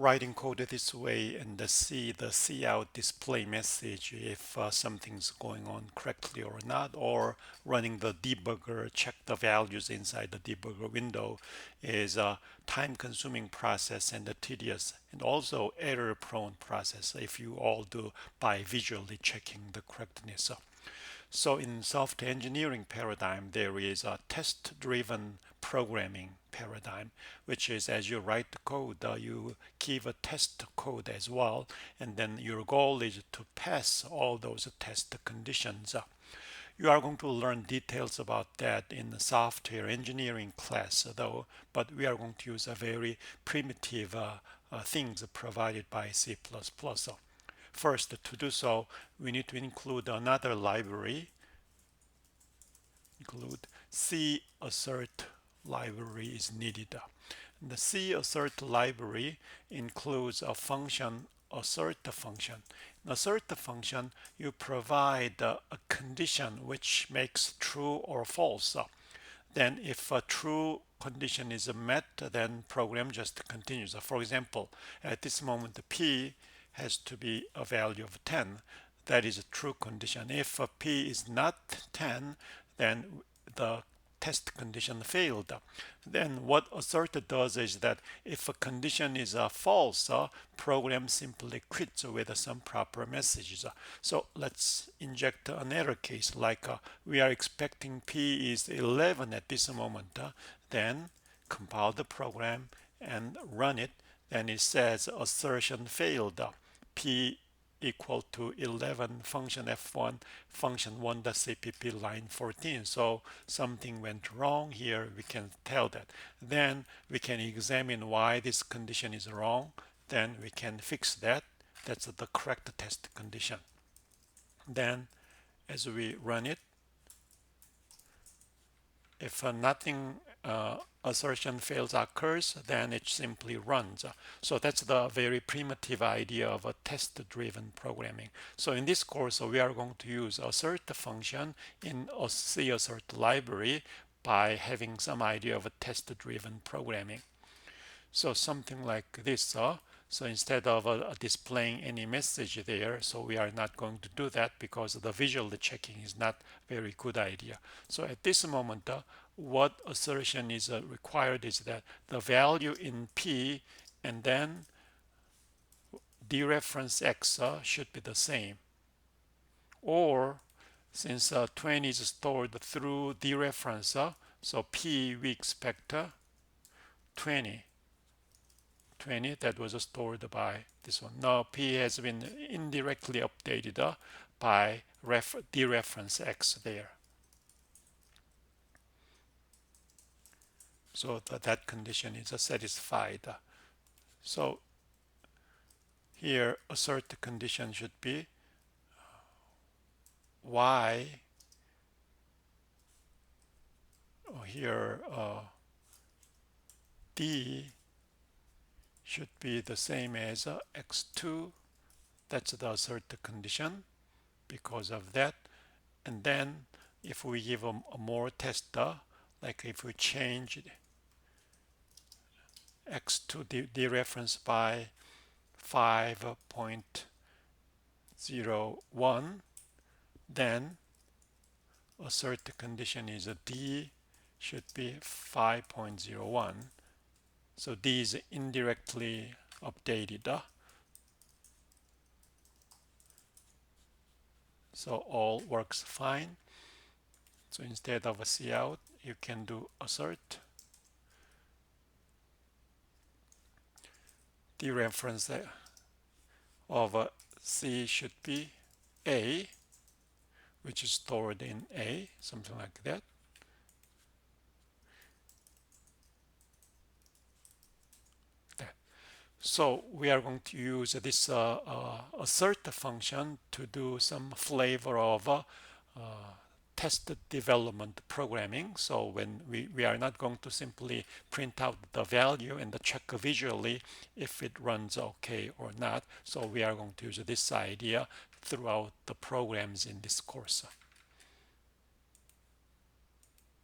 writing code this way and see the cout display message if something's going on correctly or not, or running the debugger, check the values inside the debugger window is a time-consuming process and a tedious and also error-prone process if you all do by visually checking the correctness. So in software engineering paradigm, there is a test-driven programming paradigm, which is as you write the code, you give a test code as well, and then your goal is to pass all those test conditions. You are going to learn details about that in the software engineering class, though, but we are going to use a very primitive things provided by C++. First, to do so, we need to include another library, include C assert library is needed. The C assert library includes a function, assert function. In assert function, you provide a condition which makes true or false. Then if a true condition is met, then program just continues. For example, at this moment, P has to be a value of 10. That is a true condition. If P is not 10, then the test condition failed. Then what assert does is that if a condition is false, program simply quits with some proper messages. So let's inject an error case like we are expecting P is 11 at this moment. Then compile the program and run it. Then it says assertion failed. P equal to 11 function f1 function 1.cpp line 14. So something went wrong here. We can tell that. Then we can examine why this condition is wrong. Then we can fix that. That's the correct test condition. Then as we run it, if nothing assertion fails occurs, then it simply runs. So that's the very primitive idea of a test-driven programming. So in this course, we are going to use assert function in a C assert library by having some idea of a test-driven programming. So something like this. So instead of displaying any message there, so we are not going to do that because the visual checking is not very good idea. So at this moment, what assertion is required is that the value in P and then dereference X should be the same. Or since 20 is stored through dereference, so P we expect 20 that was stored by this one. Now P has been indirectly updated by dereference X there. So that condition is satisfied. So here assert condition should be Y, or here D should be the same as x2. That's the assert condition because of that. And then if we give a more tester, like if we change x2 dereference by 5.01, then assert condition is a D should be 5.01. So D is indirectly updated. So all works fine. So instead of a cout, you can do assert. The reference of C should be A, which is stored in A, something like that. So we are going to use this assert function to do some flavor of test development programming. So when we are not going to simply print out the value and check visually if it runs okay or not. So we are going to use this idea throughout the programs in this course.